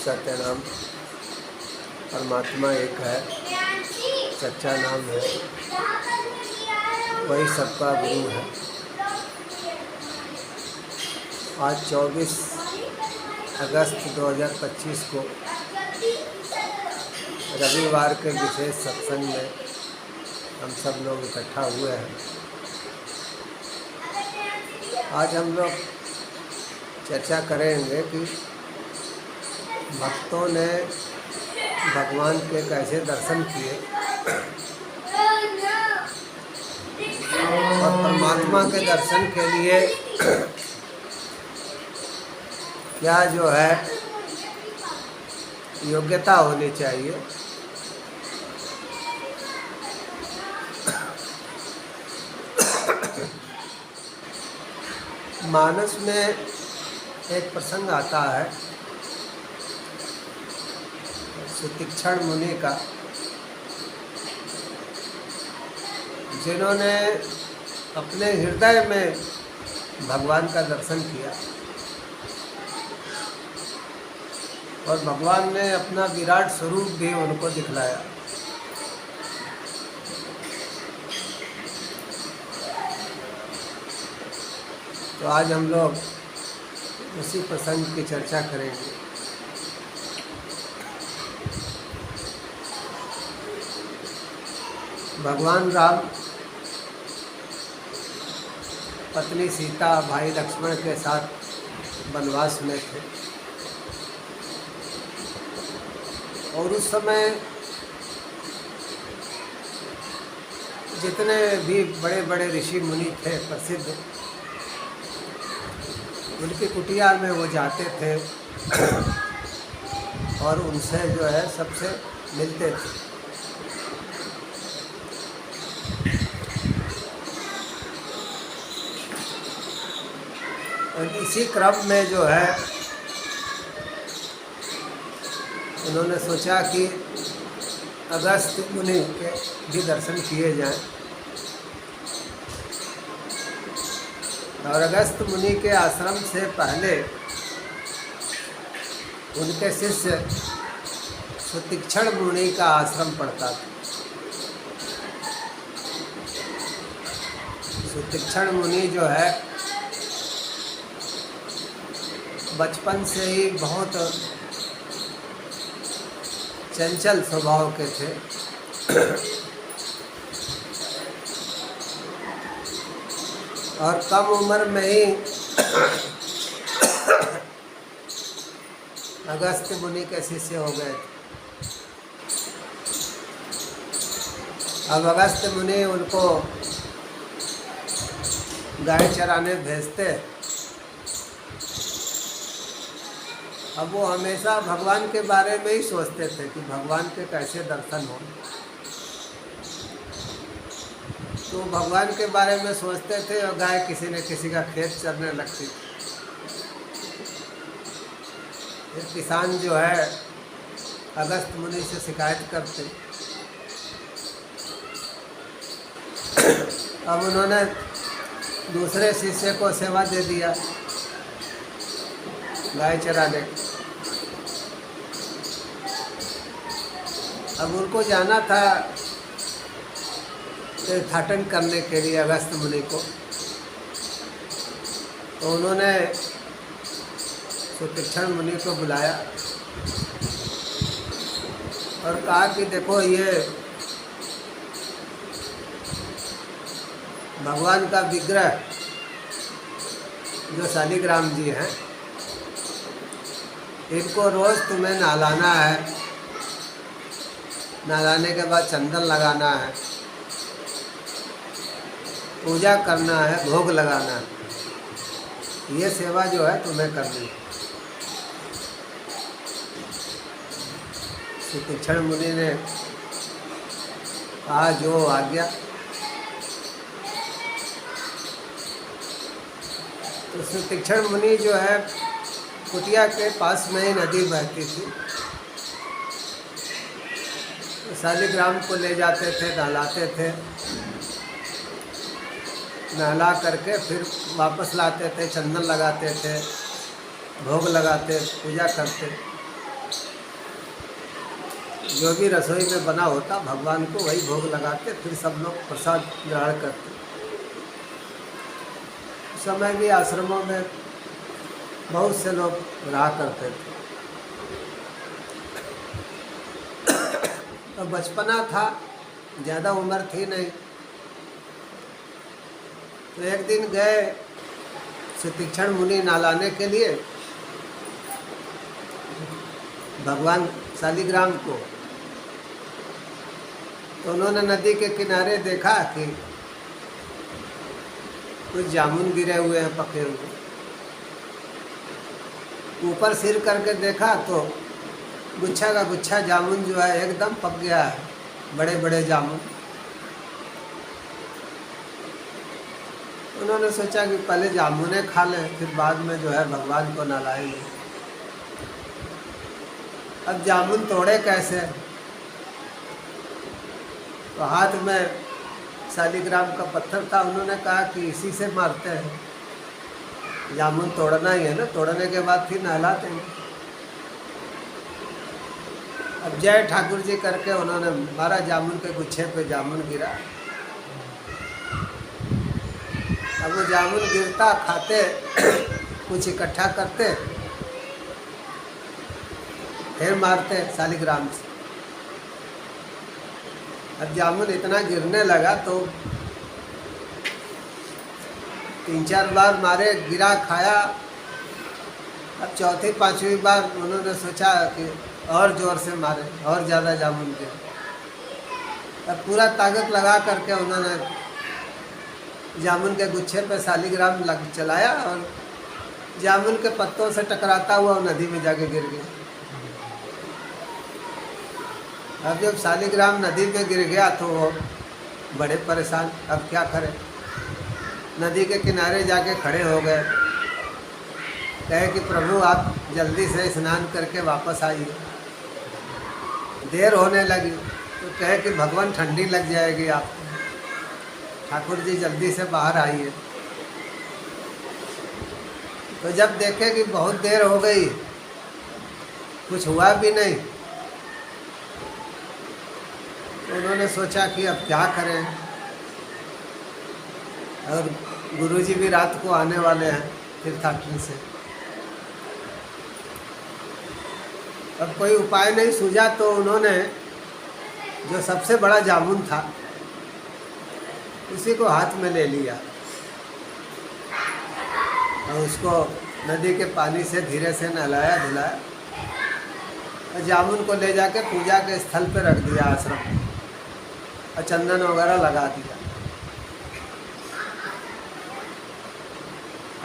सत्यनाम परमात्मा एक है, सच्चा नाम है, वही सबका गुरु है। आज 24 अगस्त 2025 को रविवार के विशेष सत्संग में हम सब लोग इकट्ठा हुए हैं। आज हम लोग चर्चा करेंगे कि भक्तों ने भगवान के कैसे दर्शन किए और परमात्मा के दर्शन के लिए क्या जो है योग्यता होनी चाहिए। मानस में एक प्रसंग आता है सुतीक्षण मुनि का, जिन्होंने अपने हृदय में भगवान का दर्शन किया और भगवान ने अपना विराट स्वरूप भी उनको दिखलाया। तो आज हम लोग उसी प्रसंग की चर्चा करेंगे। भगवान राम पत्नी सीता भाई लक्ष्मण के साथ वनवास में थे और उस समय जितने भी बड़े बड़े ऋषि मुनि थे प्रसिद्ध, उनकी कुटिया में वो जाते थे और उनसे जो है सबसे मिलते थे। और इसी क्रम में जो है उन्होंने सोचा कि अगस्त मुनि के भी दर्शन किए जाएं। और अगस्त मुनि के आश्रम से पहले उनके शिष्य सुतीक्षण मुनि का आश्रम पड़ता था। सुतीक्षण मुनि जो है बचपन से ही बहुत चंचल स्वभाव के थे। और कम उम्र में ही अगस्त मुनि के शिष्य हो गए थे। अब अगस्त मुनि उनको गाय चराने भेजते। अब वो हमेशा भगवान के बारे में ही सोचते थे कि भगवान के कैसे दर्शन हो। तो भगवान के बारे में सोचते थे और गाय किसी न किसी का खेत चरने लगती थी। फिर किसान जो है अगस्त मुनि से शिकायत करते। अब उन्होंने दूसरे शिष्य को सेवा दे दिया गाय चराने। अब उनको जाना था तीर्थाटन करने के लिए अगस्त मुनि को। तो उन्होंने सुतीक्षण मुनि को बुलाया और कहा कि देखो ये भगवान का विग्रह जो शालिग्राम जी हैं, इनको रोज़ तुम्हें नहलाना है, नहलाने के बाद चंदन लगाना है, पूजा करना है, भोग लगाना है। ये सेवा जो है तुम्हें करनी है। सुतीक्षण मुनि ने कहा जो आज्ञा। तो सुतीक्षण मुनि जो है कुटिया के पास में ही नदी बहती थी, तो शालिग्राम को ले जाते थे, नहलाते थे, नहला करके फिर वापस लाते थे, चंदन लगाते थे, भोग लगाते, पूजा करते। जो भी रसोई में बना होता भगवान को वही भोग लगाते, फिर सब लोग प्रसाद ग्रहण करते। उस समय भी आश्रमों में बहुत से लोग रहा करते थे। तो बचपना था, ज़्यादा उम्र थी नहीं। तो एक दिन गए सुतीक्षण मुनि नहलाने के लिए भगवान शालिग्राम को। तो उन्होंने नदी के किनारे देखा कि कुछ जामुन गिरे हुए हैं, पके हुए। ऊपर सिर करके देखा तो गुच्छा का गुच्छा जामुन जो है एकदम पक गया है, बड़े बड़े जामुन। उन्होंने सोचा कि पहले जामुने खा लें, फिर बाद में जो है भगवान को नहलाएंगे। अब जामुन तोड़े कैसे? तो हाथ में शालिग्राम का पत्थर था। उन्होंने कहा कि इसी से मारते हैं, जामुन तोड़ना ही है ना, तोड़ने के बाद फिर नहलाते हैं। अब जय ठाकुर जी करके उन्होंने मारा, जामुन के गुच्छे पे जामुन गिरा। अब वो जामुन गिरता, खाते, कुछ इकट्ठा करते, फिर मारते शालिग्राम से। अब जामुन इतना गिरने लगा तो 3-4 बार मारे, गिरा, खाया। अब चौथी 5वीं बार उन्होंने सोचा कि और ज़ोर से मारे, और ज़्यादा जामुन गिरे। अब पूरा ताकत लगा करके उन्होंने जामुन के गुच्छे पे शालिग्राम चलाया और जामुन के पत्तों से टकराता हुआ नदी में जाके गिर गया। अब जब शालिग्राम नदी में गिर गया तो वो बड़े परेशान, अब क्या करें। नदी के किनारे जाके खड़े हो गए, कहे कि प्रभु आप जल्दी से स्नान करके वापस आइए, देर होने लगी। तो कहे कि भगवान ठंडी लग जाएगी आपको, ठाकुर जी जल्दी से बाहर आइए। तो जब देखे कि बहुत देर हो गई, कुछ हुआ भी नहीं, तो उन्होंने सोचा कि अब क्या करें। और गुरुजी भी रात को आने वाले हैं तीर्थाटन से। अब कोई उपाय नहीं सूझा तो उन्होंने जो सबसे बड़ा जामुन था उसी को हाथ में ले लिया और उसको नदी के पानी से धीरे से नहलाया धुलाया और जामुन को ले जाके पूजा के स्थल पर रख दिया आश्रम में, और चंदन वगैरह लगा दिया।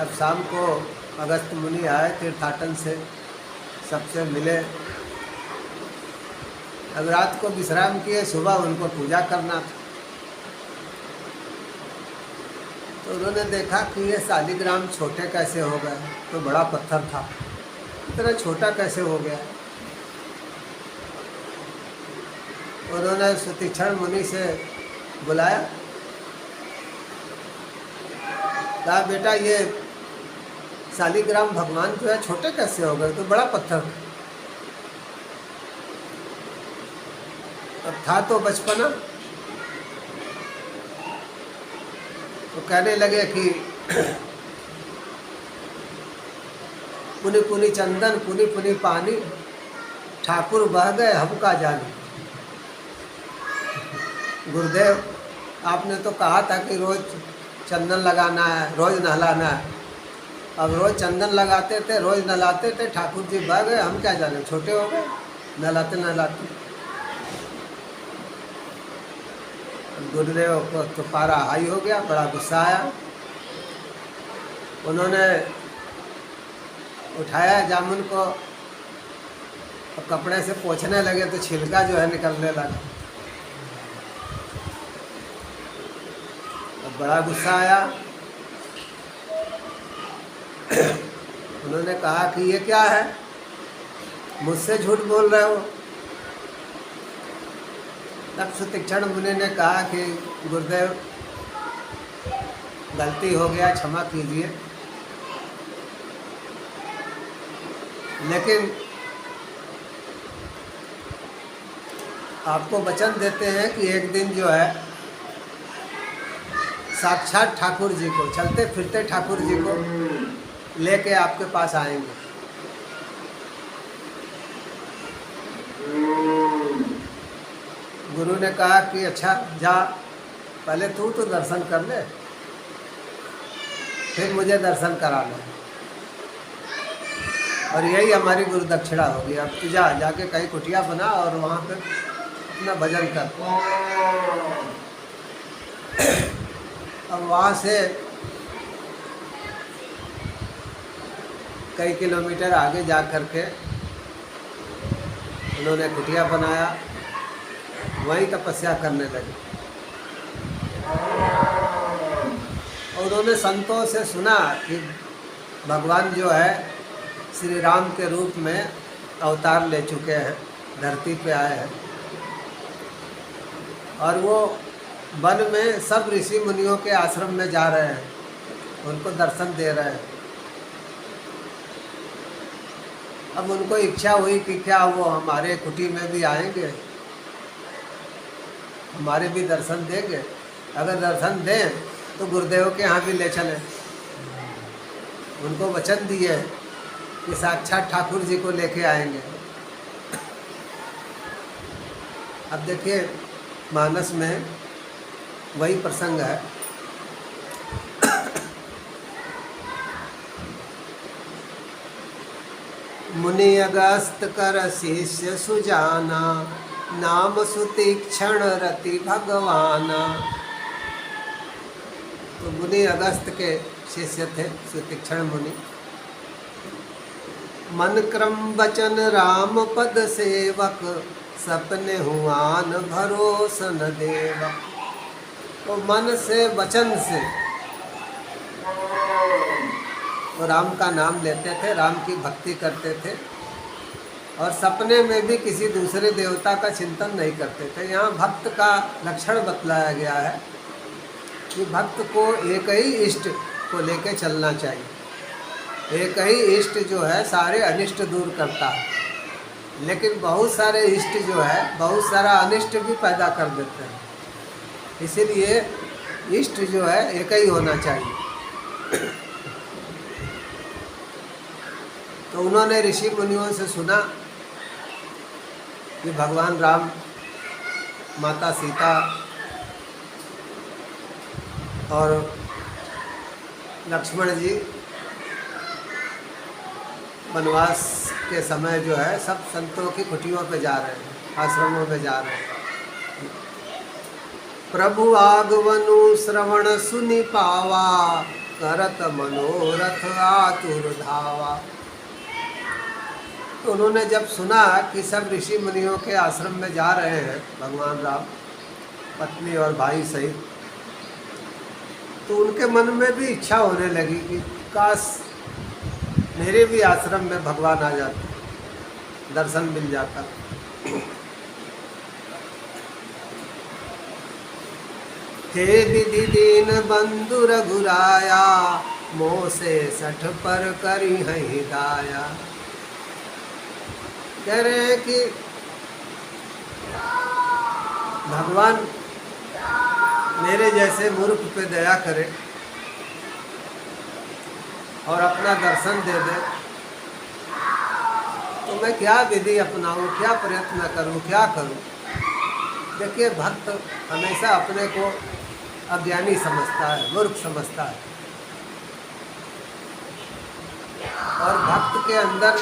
अब शाम को अगस्त मुनि आए तीर्थाटन से, सबसे मिले। अब रात को विश्राम किए, सुबह उनको पूजा करना था। तो उन्होंने देखा कि ये शालिग्राम छोटे कैसे हो गए, तो बड़ा पत्थर था, इतना छोटा कैसे हो गया। उन्होंने सुतीक्षण मुनि से बुलाया, कहा बेटा ये शालिग्राम भगवान जो है छोटे कैसे हो गए, तो बड़ा पत्थर था। अब था तो बचपना। तो कहने लगे कि पुनि पुनि चंदन पुनि पुनि पानी, ठाकुर बह गए हम का जाने। गुरुदेव आपने तो कहा था कि रोज चंदन लगाना है, रोज नहलाना है। अब रोज चंदन लगाते थे, रोज नहलाते थे, ठाकुर जी बह गए हम क्या जाने, छोटे हो गए नहलाते नहलाते। गुरुदेव को तो पारा हाई हो गया, बड़ा गुस्सा आया। उन्होंने उठाया जामुन को और कपड़े से पोंछने लगे तो छिलका जो है निकलने लगा। और बड़ा गुस्सा आया। उन्होंने कहा कि ये क्या है, मुझसे झूठ बोल रहे हो। तब सुतीक्षण मुनि ने कहा कि गुरुदेव गलती हो गया, क्षमा कीजिए, लेकिन आपको वचन देते हैं कि एक दिन जो है साक्षात ठाकुर जी को, चलते फिरते ठाकुर जी को लेके आपके पास आएंगे। गुरु ने कहा कि अच्छा जा, पहले तू तो दर्शन कर ले, फिर मुझे दर्शन करा ले, और यही हमारी गुरु दक्षिणा होगी। अब तू जा, जाके कहीं कुटिया बना और वहाँ पे अपना भजन कर। अब वहाँ से कई किलोमीटर आगे जा कर के उन्होंने कुटिया बनाया, वहीं तपस्या करने लगे। और उन्होंने संतों से सुना कि भगवान जो है श्री राम के रूप में अवतार ले चुके हैं, धरती पे आए हैं, और वो वन में सब ऋषि मुनियों के आश्रम में जा रहे हैं, उनको दर्शन दे रहे हैं। अब उनको इच्छा हुई कि क्या वो हमारे कुटी में भी आएंगे, हमारे भी दर्शन देंगे। अगर दर्शन दें तो गुरुदेव के यहाँ भी ले चलें। उनको वचन दिए कि साक्षात ठाकुर जी को लेके आएंगे। अब देखिए मानस में वही प्रसंग है। मुनि अगस्त कर शिष्य सुजाना, नाम सुतीक्षण रति भगवाना। तो मुनि अगस्त के शिष्य थे सुतीक्षण मुनि। मन क्रम वचन राम पद सेवक, सपने हुआन भरोसन देवक। तो मन से वचन से वो राम का नाम लेते थे, राम की भक्ति करते थे, और सपने में भी किसी दूसरे देवता का चिंतन नहीं करते थे। यहाँ भक्त का लक्षण बतलाया गया है कि भक्त को एक ही इष्ट को लेके चलना चाहिए। एक ही इष्ट जो है सारे अनिष्ट दूर करता है, लेकिन बहुत सारे इष्ट जो है बहुत सारा अनिष्ट भी पैदा कर देते हैं। इसीलिए इष्ट जो है एक ही होना चाहिए। तो उन्होंने ऋषि मुनियों से सुना कि भगवान राम, माता सीता और लक्ष्मण जी वनवास के समय जो है सब संतों की कुटियों पे जा रहे हैं, आश्रमों में जा रहे हैं। प्रभु आगवनु श्रवण सुनि पावा, करत मनोरथ आतुर धावा। तो उन्होंने जब सुना कि सब ऋषि मुनियों के आश्रम में जा रहे हैं भगवान राम, पत्नी और भाई सहित, तो उनके मन में भी इच्छा होने लगी कि काश मेरे भी आश्रम में भगवान आ जाते, दर्शन मिल जाता। हे विधि दीन बंधु रघुराया, मोह से सठ पर करी है हिदाया। कह रहे हैं कि भगवान मेरे जैसे मूर्ख पे दया करे और अपना दर्शन दे दे, तो मैं क्या विधि अपनाऊं, क्या प्रयत्न करूं, क्या करूं। देखिए भक्त हमेशा अपने को अज्ञानी समझता है, मूर्ख समझता है, और भक्त के अंदर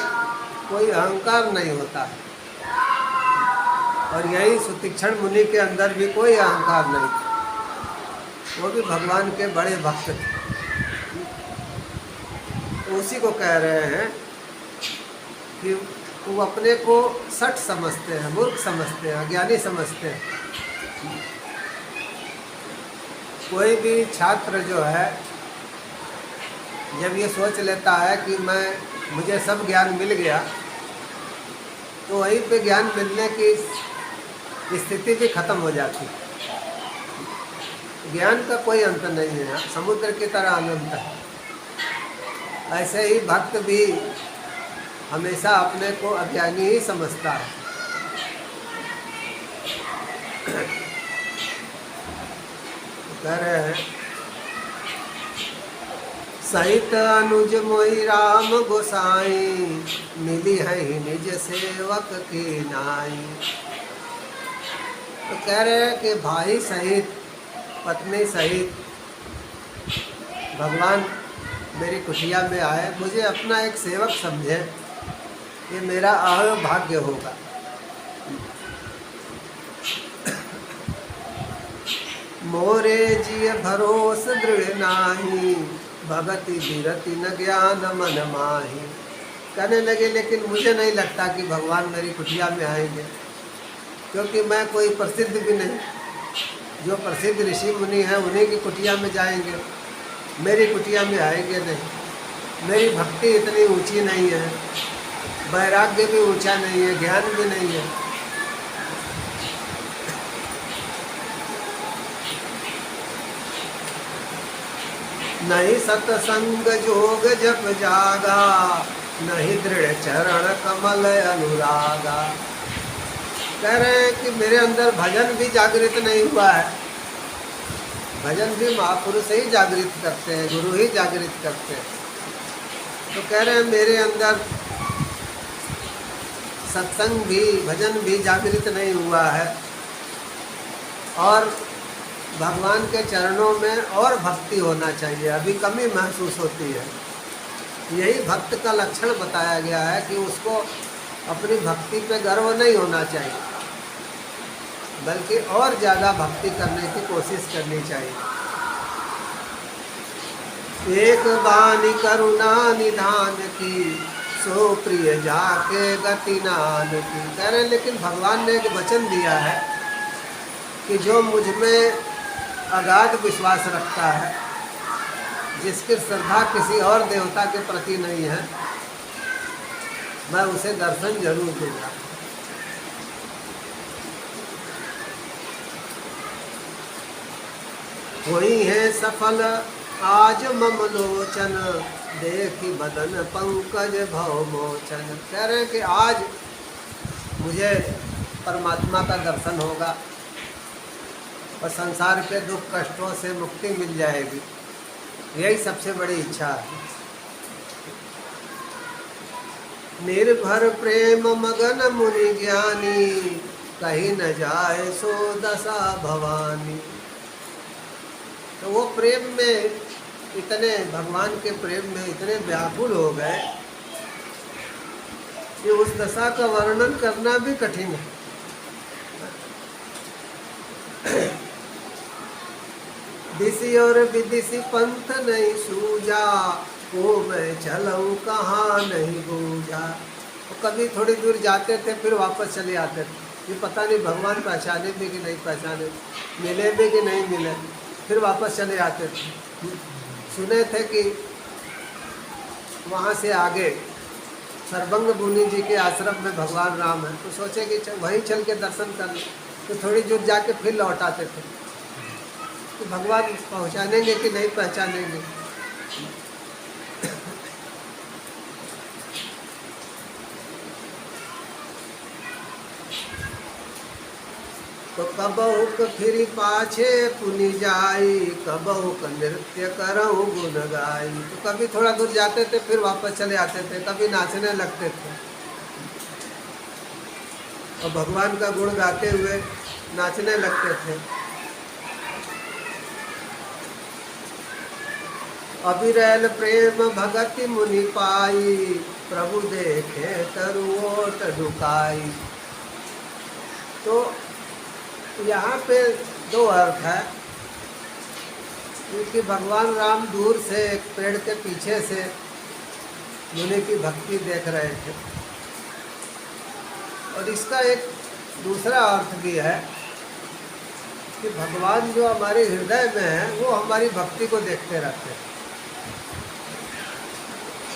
कोई अहंकार नहीं होता है। और यही सुतीक्षण मुनि के अंदर भी कोई अहंकार नहीं था, वो भी भगवान के बड़े भक्त थे। तो उसी को कह रहे हैं कि वो अपने को सठ समझते हैं, मूर्ख समझते हैं, अज्ञानी समझते हैं। कोई भी छात्र जो है जब ये सोच लेता है कि मुझे सब ज्ञान मिल गया, तो वहीं पे ज्ञान मिलने की स्थिति भी खत्म हो जाती है। ज्ञान का कोई अंत नहीं है, समुद्र की तरह अनंत है। ऐसे ही भक्त भी हमेशा अपने को अज्ञानी ही समझता है। कह रहे हैं, सहित अनुज मोहि राम गोसाई, मिली है निज सेवक की नाई। तो कह रहे हैं कि भाई सहित, पत्नी सहित भगवान मेरी कुटिया में आए, मुझे अपना एक सेवक समझे, ये मेरा भाग्य होगा। मोरे जिय भरोस दृढ़ नाही, भगति विरति न ज्ञान मन माही। कहने लगे लेकिन मुझे नहीं लगता कि भगवान मेरी कुटिया में आएंगे, क्योंकि मैं कोई प्रसिद्ध भी नहीं। जो प्रसिद्ध ऋषि मुनि हैं उन्हीं की कुटिया में जाएंगे, मेरी कुटिया में आएंगे नहीं। मेरी भक्ति इतनी ऊंची नहीं है, वैराग्य भी ऊंचा नहीं है, ज्ञान भी नहीं है। नहीं सत्संग जोग जप जागा, नहीं दृढ़ चरण कमल अनुरागा। कह रहे हैं कि मेरे अंदर भजन भी जागृत नहीं हुआ है। भजन भी महापुरुष ही जागृत करते हैं, गुरु ही जागृत करते हैं। तो कह रहे हैं मेरे अंदर सत्संग भी, भजन भी जागृत नहीं हुआ है, और भगवान के चरणों में और भक्ति होना चाहिए, अभी कमी महसूस होती है। यही भक्त का लक्षण बताया गया है कि उसको अपनी भक्ति पे गर्व नहीं होना चाहिए, बल्कि और ज़्यादा भक्ति करने की कोशिश करनी चाहिए। एक बानी करुणा निधान की, सो प्रिय जाके गति नान की। कह रहे लेकिन भगवान ने एक वचन दिया है कि जो मुझ में अगाध विश्वास रखता है, जिसकी श्रद्धा किसी और देवता के प्रति नहीं है, मैं उसे दर्शन जरूर दूंगा। कोई है सफल आज मम लोचन, देखी बदन पंकज भव मोचन। कह रहे हैं कि आज मुझे परमात्मा का दर्शन होगा और संसार के दुख कष्टों से मुक्ति मिल जाएगी, यही सबसे बड़ी इच्छा है। निर्भर प्रेम मगन मुनि ज्ञानी, कहीं न जाए सो दशा भवानी। तो वो प्रेम में इतने, भगवान के प्रेम में इतने व्याकुल हो गए कि उस दशा का वर्णन करना भी कठिन है। दिसी और विदिसी पंथ नहीं सूझा, को मैं चलूं कहाँ नहीं बूझा। तो कभी थोड़ी दूर जाते थे, फिर वापस चले आते थे, ये पता नहीं भगवान पहचाने भी कि नहीं पहचाने, मिले भी कि नहीं मिले, फिर वापस चले आते थे। सुने थे कि वहाँ से आगे सर्वंग मुनि जी के आश्रम में भगवान राम है, तो सोचे कि वहीं चल के दर्शन कर लें। तो थोड़ी दूर जाके फिर लौट आते थे कि भगवान पहचानेंगे कि नहीं पहचानेंगे। तो कबहुक फिर पाछे पुनि जाई, कबहुक नृत्य करऊं गुन गाई। तो कभी थोड़ा दूर जाते थे, फिर वापस चले आते थे, कभी नाचने लगते थे और भगवान का गुण गाते हुए नाचने लगते थे। अविरल प्रेम भगति मुनि पाई, प्रभु देखे तरुओट ढुकाई। तो यहाँ पे दो अर्थ है, क्योंकि भगवान राम दूर से एक पेड़ के पीछे से मुनि की भक्ति देख रहे थे, और इसका एक दूसरा अर्थ भी है कि भगवान जो हमारे हृदय में है वो हमारी भक्ति को देखते रहते हैं।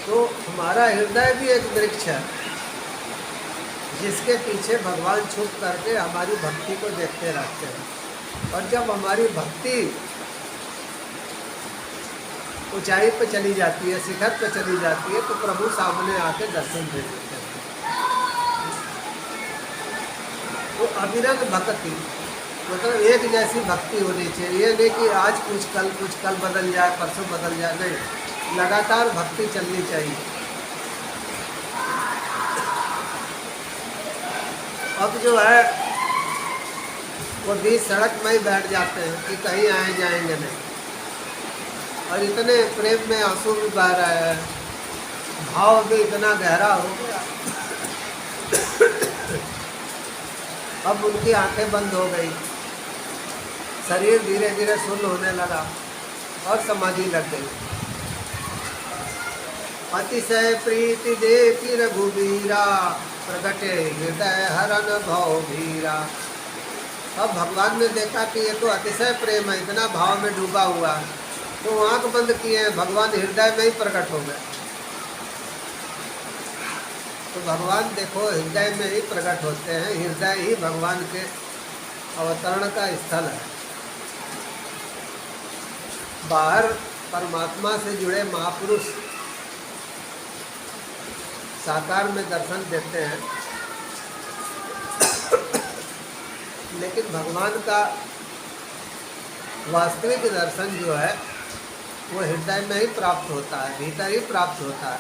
तो हमारा हृदय भी एक वृक्ष है जिसके पीछे भगवान छुप करके हमारी भक्ति को देखते रहते हैं, और जब हमारी भक्ति ऊंचाई पे चली जाती है, शिखर पे चली जाती है, तो प्रभु सामने आके दर्शन दे देते हैं। वो अविरल भक्ति, मतलब एक जैसी भक्ति होनी चाहिए। ये नहीं कि आज कुछ कल बदल जाए, परसों बदल जाए, नहीं, लगातार भक्ति चलनी चाहिए। अब जो है वो बीच सड़क में ही बैठ जाते हैं कि कहीं आए जाएंगे नहीं, और इतने प्रेम में आंसू भी बह रहे हैं, भाव भी इतना गहरा हो गया। अब उनकी आंखें बंद हो गई, शरीर धीरे धीरे शून्य होने लगा और समाधि लग गई। अतिशय प्रीति देखी रघुबीरा, प्रगटे हृदय हरन भव भीरा। अब भगवान ने देखा कि ये तो अतिशय प्रेम है, इतना भाव में डूबा हुआ है, तो आंख बंद किए, भगवान हृदय में ही प्रकट हो गए। तो भगवान देखो हृदय में ही प्रकट होते हैं, हृदय ही भगवान के अवतरण का स्थल है। बाहर परमात्मा से जुड़े महापुरुष साकार में दर्शन देते हैं, लेकिन भगवान का वास्तविक दर्शन जो है वो हृदय में ही प्राप्त होता है, भीतर ही प्राप्त होता है।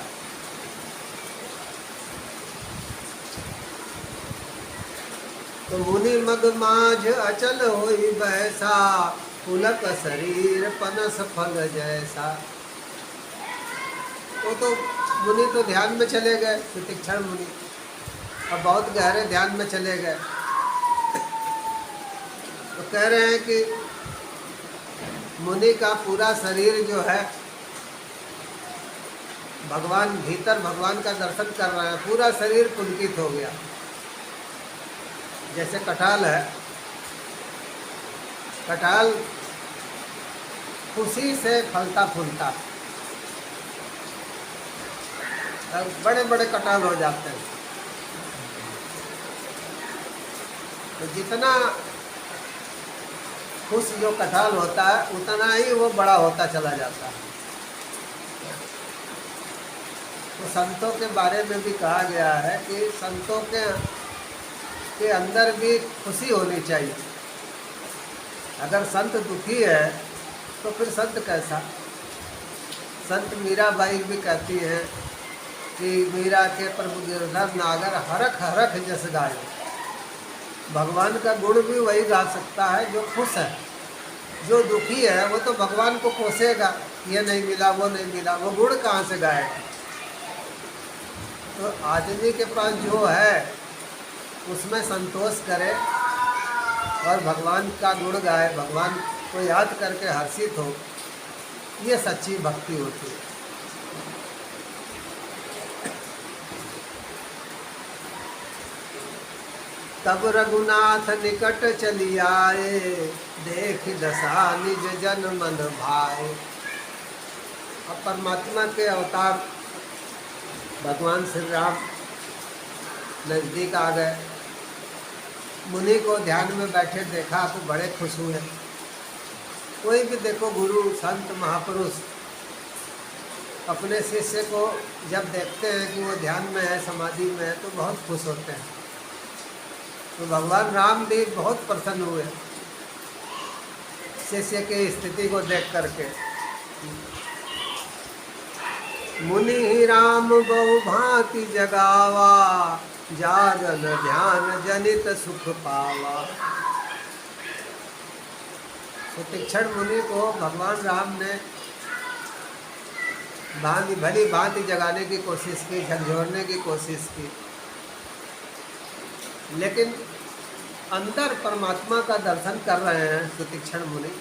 तो मुनि मग माझ अचल होई बैसा, पुलक शरीर पनस फल जैसा। तो मुनि तो ध्यान में चले गए, सुतीक्षण मुनि, और बहुत गहरे ध्यान में चले गए। तो कह रहे हैं कि मुनि का पूरा शरीर जो है भगवान, भीतर भगवान का दर्शन कर रहा है, पूरा शरीर पुलकित हो गया। जैसे कटहल है, कटहल खुशी से फलता फूलता, बड़े बड़े कटहल हो जाते हैं। तो जितना खुश जो कटहल होता है उतना ही वो बड़ा होता चला जाता है। तो संतों के बारे में भी कहा गया है कि संतों के अंदर भी खुशी होनी चाहिए। अगर संत दुखी है तो फिर संत कैसा। संत मीराबाई भी कहती हैं कि मीरा के प्रभु गिरधर नागर हरख हरख जस गाए। भगवान का गुण भी वही गा सकता है जो खुश है। जो दुखी है वो तो भगवान को कोसेगा, ये नहीं मिला वो नहीं मिला, वो गुण कहाँ से गाएगा। तो आदमी के पास जो है उसमें संतोष करे और भगवान का गुण गाए, भगवान को याद करके हर्षित हो, ये सच्ची भक्ति होती है। तब रघुनाथ निकट चली आए, देख दशा निज जन मन भाए। अब परमात्मा के अवतार भगवान श्री राम नज़दीक आ गए। मुनि को ध्यान में बैठे देखा तो बड़े खुश हुए। कोई भी देखो गुरु संत महापुरुष अपने शिष्य को जब देखते हैं कि वो ध्यान में है, समाधि में है, तो बहुत खुश होते हैं। तो भगवान राम भी बहुत प्रसन्न हुए शिष्य की स्थिति को देख करके। मुनि ही राम बहु भांति जगावा, जागन ध्यान जनित सुख पावा। तो तीक्षण मुनि को भगवान राम ने भली भांति जगाने की कोशिश की, झंझोड़ने की कोशिश की, लेकिन अंदर परमात्मा का दर्शन कर रहे हैं सुतीक्षण मुनि,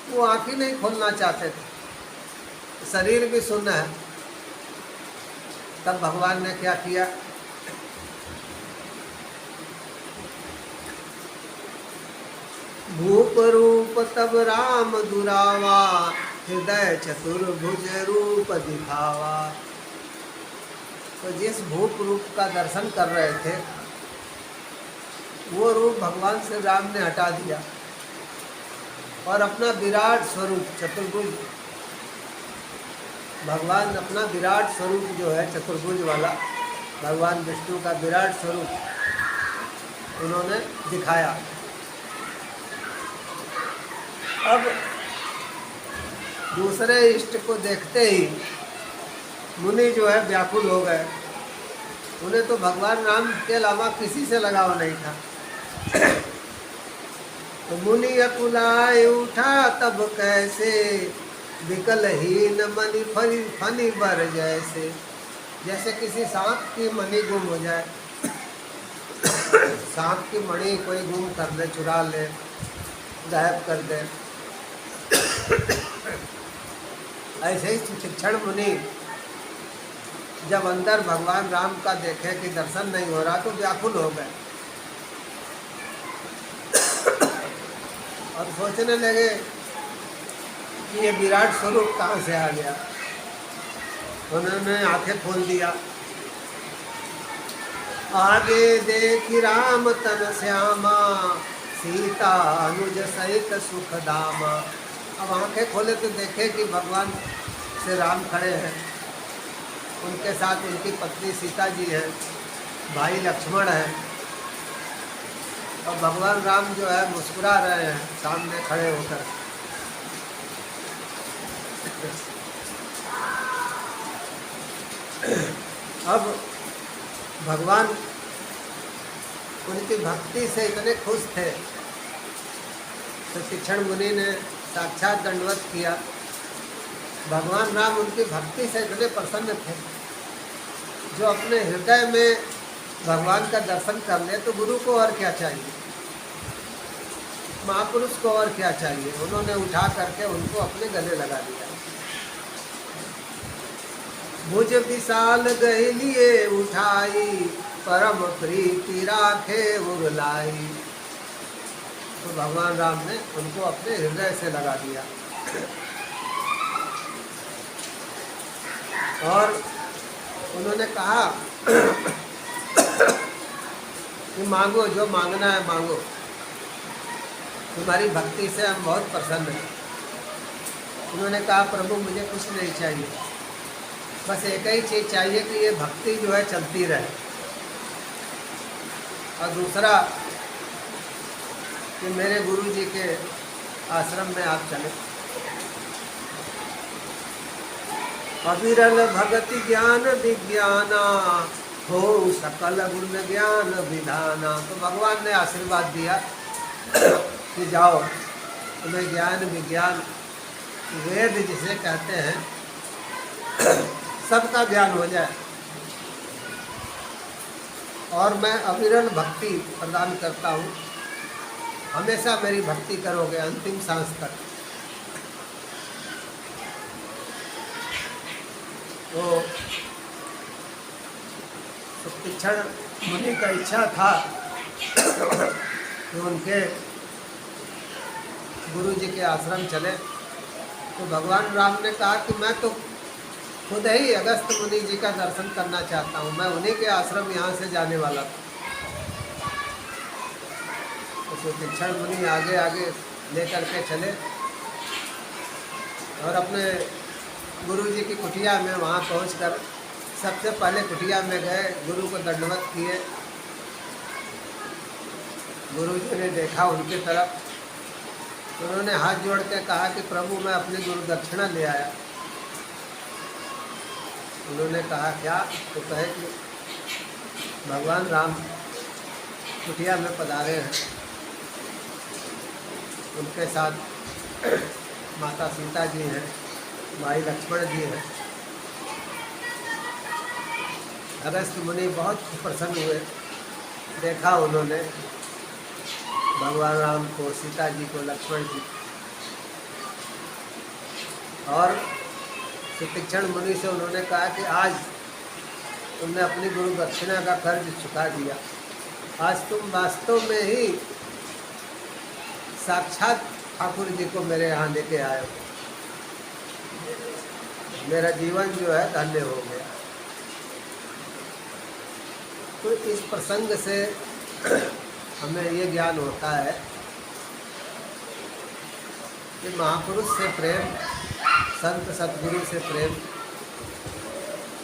वो आँख ही नहीं खोलना चाहते थे, शरीर भी सुन्न है। तब भगवान ने क्या किया, भूप रूप तब राम दुरावा, हृदय चतुर्भुज रूप दिखावा। तो जिस भूप रूप का दर्शन कर रहे थे वो रूप भगवान श्री राम ने हटा दिया और अपना विराट स्वरूप चतुर्भुज, भगवान अपना विराट स्वरूप जो है चतुर्भुज वाला, भगवान विष्णु का विराट स्वरूप उन्होंने दिखाया। अब दूसरे इष्ट को देखते ही मुनि जो है व्याकुल हो गए। उन्हें तो भगवान राम के अलावा किसी से लगाव नहीं था। तो मुनि अकुलाए उठा तब कैसे, विकलहीन मणि फनी बर जैसे। जैसे किसी सांप की मणि गुम हो जाए, सांप की मणि कोई गुम कर ले, चुरा ले, गायब कर दे, ऐसे ही सुशिक्षण मुनि जब अंदर भगवान राम का देखे कि दर्शन नहीं हो रहा तो व्याकुल हो गए और सोचने लगे कि ये विराट स्वरूप कहाँ से आ गया। उन्होंने आंखें खोल दिया, आगे देखी राम तन श्यामा, सीता अनुज सहित सुख धामा। अब आंखें खोले तो देखे कि भगवान श्री राम खड़े हैं, उनके साथ उनकी पत्नी सीता जी हैं, भाई लक्ष्मण है, और भगवान राम जो है मुस्कुरा रहे हैं सामने खड़े होकर। अब भगवान उनकी भक्ति से इतने खुश थे तो शिक्षण मुनि ने साक्षात दंडवत किया। भगवान राम उनकी भक्ति से इतने प्रसन्न थे, जो अपने हृदय में भगवान का दर्शन कर ले तो गुरु को और क्या चाहिए, महापुरुष को और क्या चाहिए। उन्होंने उठा करके उनको अपने गले लगा दिया। भुज विशाल गए लिए उठाई, परम प्रीति राखे उरलाई। तो भगवान राम ने उनको अपने हृदय से लगा दिया और उन्होंने कहा कि मांगो, जो मांगना है मांगो, तुम्हारी भक्ति से हम बहुत प्रसन्न हैं। उन्होंने कहा प्रभु मुझे कुछ नहीं चाहिए, बस एक ही चीज़ चाहिए कि ये भक्ति जो है चलती रहे, और दूसरा कि मेरे गुरु जी के आश्रम में आप चले। अविरल भगति ज्ञान विज्ञाना, हो सकल गुण ज्ञान विधाना। तो भगवान ने आशीर्वाद दिया कि जाओ, तुम्हें ज्ञान विज्ञान वेद जिसे कहते हैं सबका ज्ञान हो जाए, और मैं अविरल भक्ति प्रदान करता हूँ, हमेशा मेरी भक्ति करोगे अंतिम सांस तक। तो शिक्षण मुनि का इच्छा था कि उनके गुरु जी के आश्रम चले। तो भगवान राम ने कहा कि मैं तो खुद ही अगस्त मुनि जी का दर्शन करना चाहता हूँ, मैं उन्हीं के आश्रम यहाँ से जाने वाला था। तो शिक्षण मुनि आगे आगे लेकर के चले और अपने गुरु जी की कुटिया में वहाँ पहुँचकर सबसे पहले कुटिया में गए, गुरु को दंडवत किए। गुरु जी ने देखा उनकी तरफ, उन्होंने हाथ जोड़ के कहा कि प्रभु मैं अपनी गुरु दक्षिणा ले आया। उन्होंने कहा क्या? तो कहे कि भगवान राम कुटिया में पधारे हैं, उनके साथ माता सीता जी हैं, भाई लक्ष्मण जी हैं। अगस्त मुनि बहुत प्रसन्न हुए, देखा उन्होंने भगवान राम को, सीता जी को, लक्ष्मण जी, और शिक्षण मुनि से उन्होंने कहा कि आज तुमने अपनी गुरु दक्षिणा का कर्ज चुका दिया, आज तुम वास्तव में ही साक्षात ठाकुर जी को मेरे यहाँ लेके आए हो, मेरा जीवन जो है धन्य हो गया। तो इस प्रसंग से हमें ये ज्ञान होता है कि महापुरुष से प्रेम, संत सतगुरु से प्रेम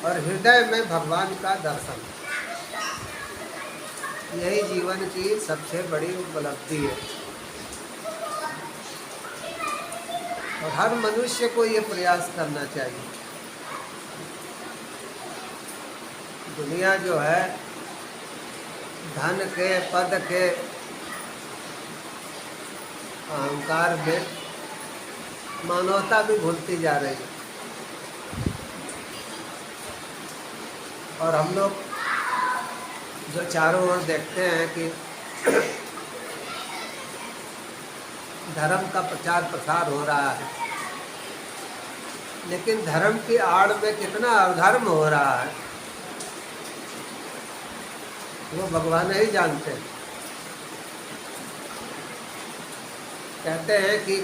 और हृदय में भगवान का दर्शन, यही जीवन की सबसे बड़ी उपलब्धि है। और हर मनुष्य को ये प्रयास करना चाहिए। दुनिया जो है धन के, पद के अहंकार में मानवता भी भूलती जा रही है। और हम लोग जो चारों ओर देखते हैं कि धर्म का प्रचार प्रसार हो रहा है, लेकिन धर्म की आड़ में कितना अधर्म हो रहा है वो भगवान ही जानते हैं। कहते हैं कि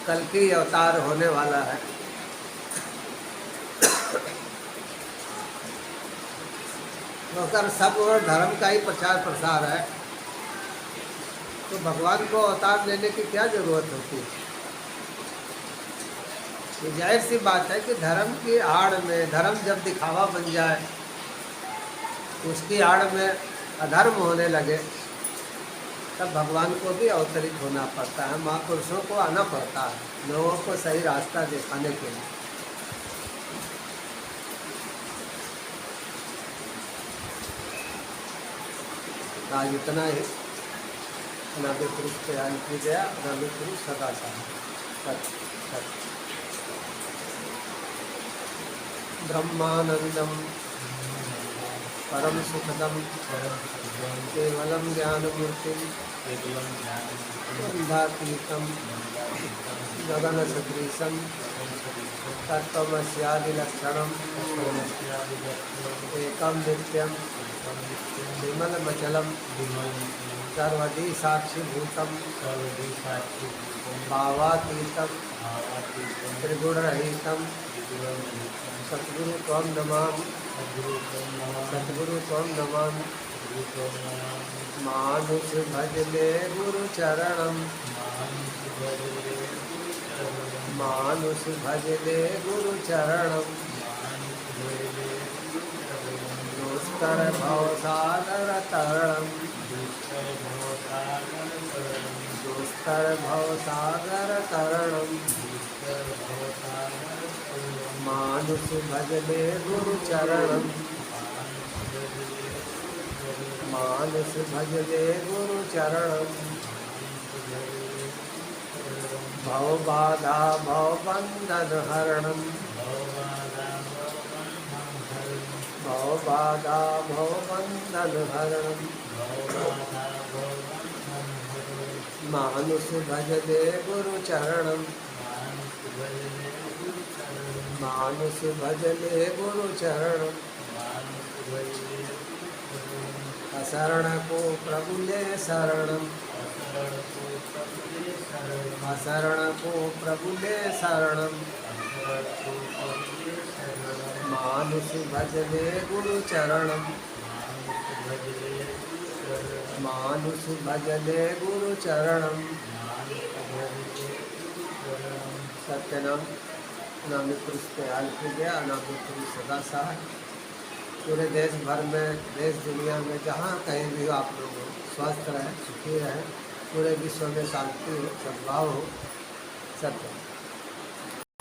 कल की अवतार होने वाला है, अगर सब और धर्म का ही प्रचार प्रसार है तो भगवान को अवतार लेने की क्या जरूरत होती है। ये जाहिर सी बात है कि धर्म की आड़ में, धर्म जब दिखावा बन जाए, उसकी आड़ में अधर्म होने लगे, तब भगवान को भी अवतरित होना पड़ता है, महापुरुषों को आना पड़ता है लोगों को सही रास्ता दिखाने के लिए। आज इतना ही। अनादि पुरुष प्रयाण की गया, अनादि पुरुष सदा सत सत। ब्रह्मानंदम परम सुखदम केवलम ज्ञानमूर्तिम बंधातीतम गगन सदृशम तत्त्वमस्यादिलक्षणम एकम नित्यम विमलमचलम सर्वदी साक्षीभूतम भावातीतम त्रिगुणरहितम सद्गुरु त्वं नमामि, सद्गुरु त्वं नमामि। मानुष भजले गुरु चरणम, मानुष भजले गुरु चरणम। दुष्कर भवसागर तरणम, दुष्कर भवसागर तरणम। मानुष भजले गुरु चरणम, मानुष भजले गुरु चरणम। भव बाधा भव बंधन हरणम, भव बाधा भव बंधन हरणम। मानुष भजले गुरु चरणम, मानुष भजले गुरु चरणम। असरण को प्रभु ले शरणम, असरण को प्रभु ले शरणम। मानुष भजले गुरु चरणम, मानुष भजले गुरु चरणम। सत्यनाम अनादि पुरुष प्रयाण की गया, अनादि पुरुष सदा सहाय। पूरे देश भर में, देश दुनिया में जहाँ कहीं भी आप लोग स्वस्थ रहें, सुखी रहें, पूरे विश्व में शांति हो, सद्भाव हो। सत्य।